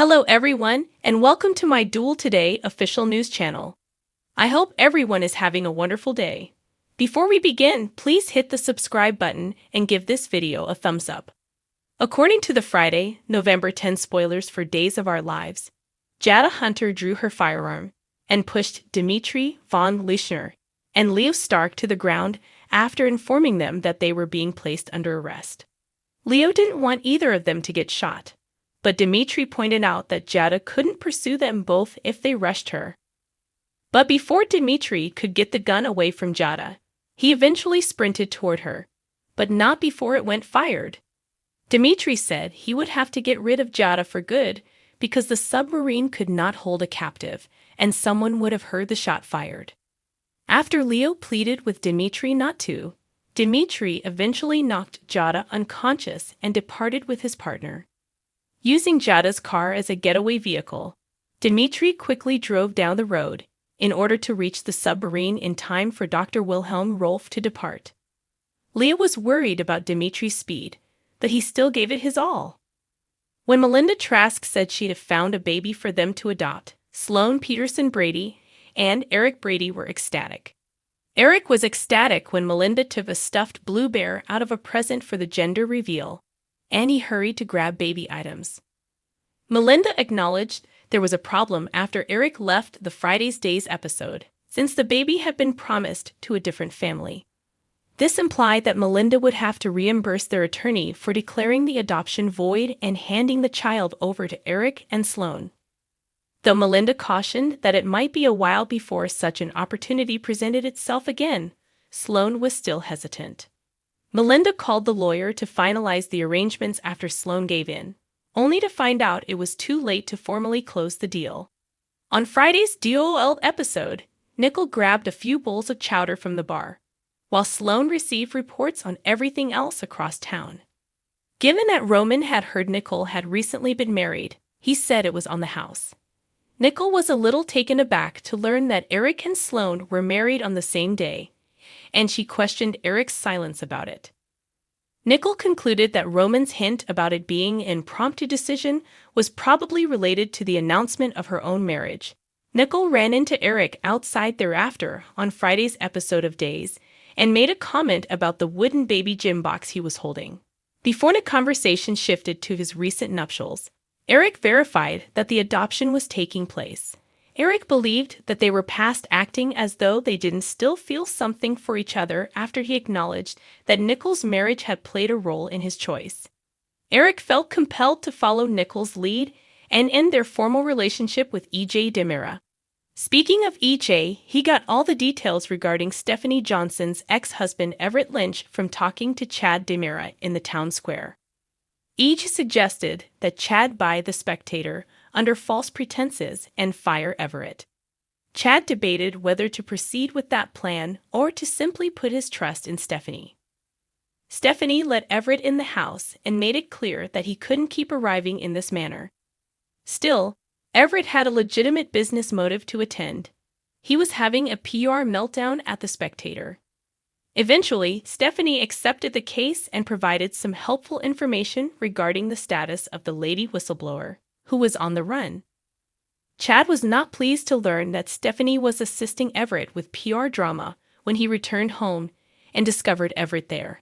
Hello everyone, and welcome to my Duel Today official news channel. I hope everyone is having a wonderful day. Before we begin, please hit the subscribe button and give this video a thumbs up. According to the Friday, November 10 spoilers for Days of Our Lives, Jada Hunter drew her firearm and pushed Dimitri von Leuschner and Leo Stark to the ground after informing them that they were being placed under arrest. Leo didn't want either of them to get shot, but Dimitri pointed out that Jada couldn't pursue them both if they rushed her. But before Dimitri could get the gun away from Jada, he eventually sprinted toward her, but not before it went fired. Dimitri said he would have to get rid of Jada for good because the submarine could not hold a captive, and someone would have heard the shot fired. After Leo pleaded with Dimitri not to, Dimitri eventually knocked Jada unconscious and departed with his partner. Using Jada's car as a getaway vehicle, Dimitri quickly drove down the road in order to reach the submarine in time for Dr. Wilhelm Rolf to depart. Leo was worried about Dimitri's speed, but he still gave it his all. When Melinda Trask said she'd have found a baby for them to adopt, Sloane Peterson Brady and Eric Brady were ecstatic. Eric was ecstatic when Melinda took a stuffed blue bear out of a present for the gender reveal, and he hurried to grab baby items. Melinda acknowledged there was a problem after Eric left the Friday's Days episode, since the baby had been promised to a different family. This implied that Melinda would have to reimburse their attorney for declaring the adoption void and handing the child over to Eric and Sloane. Though Melinda cautioned that it might be a while before such an opportunity presented itself again, Sloane was still hesitant. Melinda called the lawyer to finalize the arrangements after Sloane gave in, only to find out it was too late to formally close the deal. On Friday's DOL episode, Nickel grabbed a few bowls of chowder from the bar, while Sloane received reports on everything else across town. Given that Roman had heard Nickel had recently been married, he said it was on the house. Nickel was a little taken aback to learn that Eric and Sloane were married on the same day, and she questioned Eric's silence about it. Nickel concluded that Roman's hint about it being an impromptu decision was probably related to the announcement of her own marriage. Nickel ran into Eric outside thereafter on Friday's episode of Days and made a comment about the wooden baby gym box he was holding. Before the conversation shifted to his recent nuptials, Eric verified that the adoption was taking place. Eric believed that they were past acting as though they didn't still feel something for each other after he acknowledged that Nickel's marriage had played a role in his choice. Eric felt compelled to follow Nickel's lead and end their formal relationship with E.J. DiMera. Speaking of E.J., he got all the details regarding Stephanie Johnson's ex-husband Everett Lynch from talking to Chad DiMera in the town square. E.J. suggested that Chad buy The Spectator under false pretenses and fire Everett. Chad debated whether to proceed with that plan or to simply put his trust in Stephanie. Stephanie let Everett in the house and made it clear that he couldn't keep arriving in this manner. Still, Everett had a legitimate business motive to attend. He was having a PR meltdown at The Spectator. Eventually, Stephanie accepted the case and provided some helpful information regarding the status of the lady whistleblower, who was on the run. Chad was not pleased to learn that Stephanie was assisting Everett with PR drama when he returned home and discovered Everett there.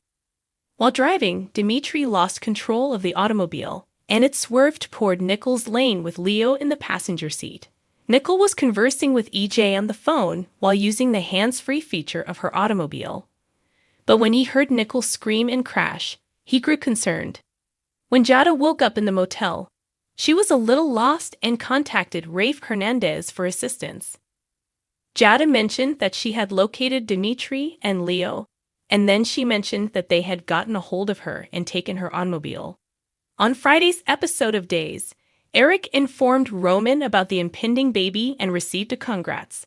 While driving, Dimitri lost control of the automobile, and it swerved toward Nickel's lane with Leo in the passenger seat. Nickel was conversing with EJ on the phone while using the hands-free feature of her automobile. But when he heard Nickel scream and crash, he grew concerned. When Jada woke up in the motel, she was a little lost and contacted Rafe Hernandez for assistance. Jada mentioned that she had located Dimitri and Leo, and then she mentioned that they had gotten a hold of her and taken her automobile. On Friday's episode of Days, Eric informed Roman about the impending baby and received a congrats.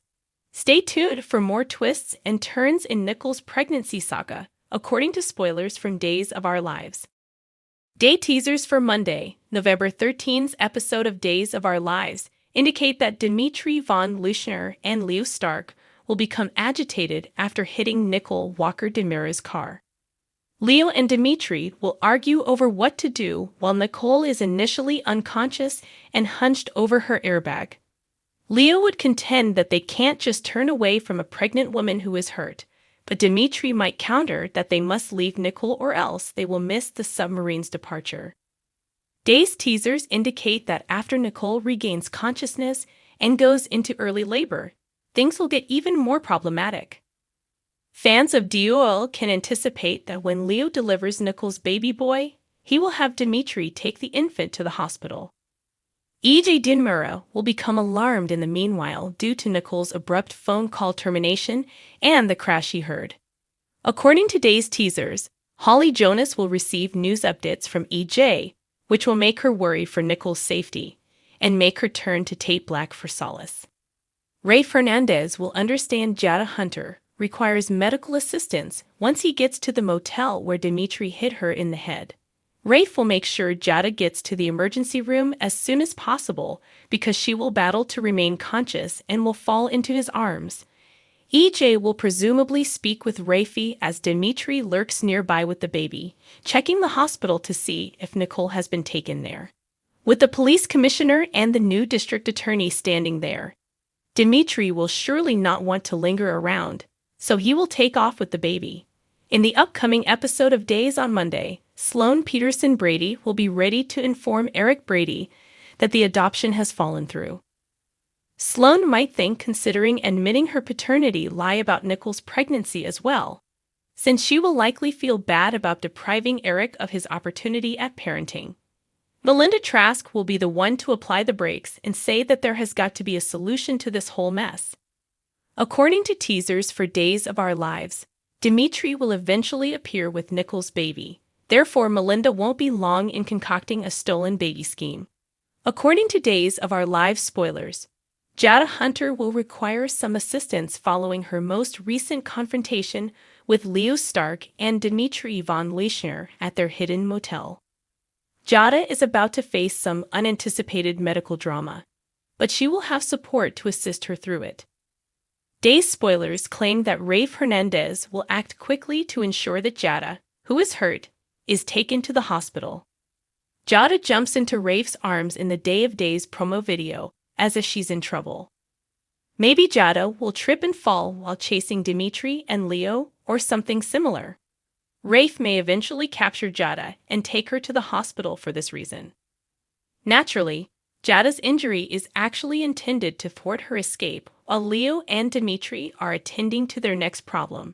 Stay tuned for more twists and turns in Nickel's pregnancy saga, according to spoilers from Days of Our Lives. Day teasers for Monday, November 13's episode of Days of Our Lives indicate that Dimitri von Leuschner and Leo Stark will become agitated after hitting Nickel Walker DiMera's car. Leo and Dimitri will argue over what to do while Nicole is initially unconscious and hunched over her airbag. Leo would contend that they can't just turn away from a pregnant woman who is hurt, but Dimitri might counter that they must leave Nicole or else they will miss the submarine's departure. Day's teasers indicate that after Nicole regains consciousness and goes into early labor, things will get even more problematic. Fans of DOL can anticipate that when Leo delivers Nicole's baby boy, he will have Dimitri take the infant to the hospital. Dimitri will become alarmed in the meanwhile due to Nicole's abrupt phone call termination and the crash he heard. According to Day's teasers, Holly Jonas will receive news updates from EJ, which will make her worry for Nicole's safety and make her turn to Tate Black for solace. Ray Fernandez will understand Jada Hunter requires medical assistance once he gets to the motel where Dimitri hit her in the head. Rafe will make sure Jada gets to the emergency room as soon as possible because she will battle to remain conscious and will fall into his arms. EJ will presumably speak with Rafe as Dimitri lurks nearby with the baby, checking the hospital to see if Nicole has been taken there. With the police commissioner and the new district attorney standing there, Dimitri will surely not want to linger around, so he will take off with the baby. In the upcoming episode of Days on Monday, Sloan Peterson Brady will be ready to inform Eric Brady that the adoption has fallen through. Sloan might think considering admitting her paternity lie about Nicole's pregnancy as well, since she will likely feel bad about depriving Eric of his opportunity at parenting. Melinda Trask will be the one to apply the brakes and say that there has got to be a solution to this whole mess. According to teasers for Days of Our Lives, Dimitri will eventually appear with Nicole's baby. Therefore, Melinda won't be long in concocting a stolen baby scheme. According to Days of Our Lives spoilers, Jada Hunter will require some assistance following her most recent confrontation with Leo Stark and Dimitri von Leishner at their hidden motel. Jada is about to face some unanticipated medical drama, but she will have support to assist her through it. Days spoilers claim that Rafe Hernandez will act quickly to ensure that Jada, who is hurt, is taken to the hospital. Jada jumps into Rafe's arms in the Day of Days promo video as if she's in trouble. Maybe Jada will trip and fall while chasing Dimitri and Leo or something similar. Rafe may eventually capture Jada and take her to the hospital for this reason. Naturally, Jada's injury is actually intended to thwart her escape while Leo and Dimitri are attending to their next problem.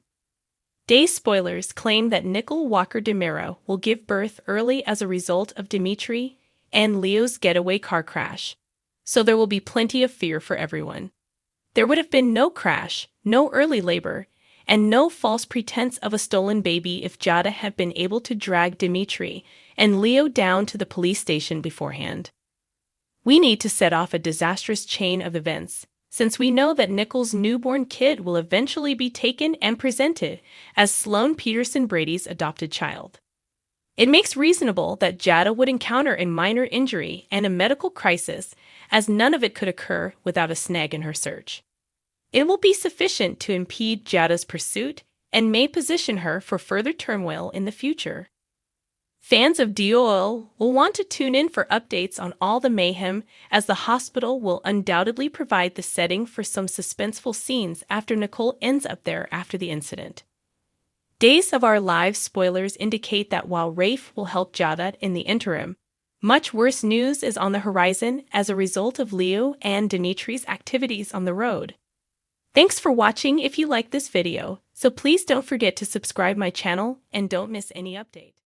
Day spoilers claim that Nicole Walker DeMero will give birth early as a result of Dimitri and Leo's getaway car crash, so there will be plenty of fear for everyone. There would have been no crash, no early labor, and no false pretense of a stolen baby if Jada had been able to drag Dimitri and Leo down to the police station beforehand. We need to set off a disastrous chain of events, since we know that Nicole's newborn kid will eventually be taken and presented as Sloan Peterson Brady's adopted child. It makes reasonable that Jada would encounter a minor injury and a medical crisis, as none of it could occur without a snag in her search. It will be sufficient to impede Jada's pursuit and may position her for further turmoil in the future. Fans of DOL will want to tune in for updates on all the mayhem, as the hospital will undoubtedly provide the setting for some suspenseful scenes after Nicole ends up there after the incident. Days of Our Lives spoilers indicate that while Rafe will help Jada in the interim, much worse news is on the horizon as a result of Leo and Dimitri's activities on the road. Thanks for watching. If you like this video, so please don't forget to subscribe my channel and don't miss any update.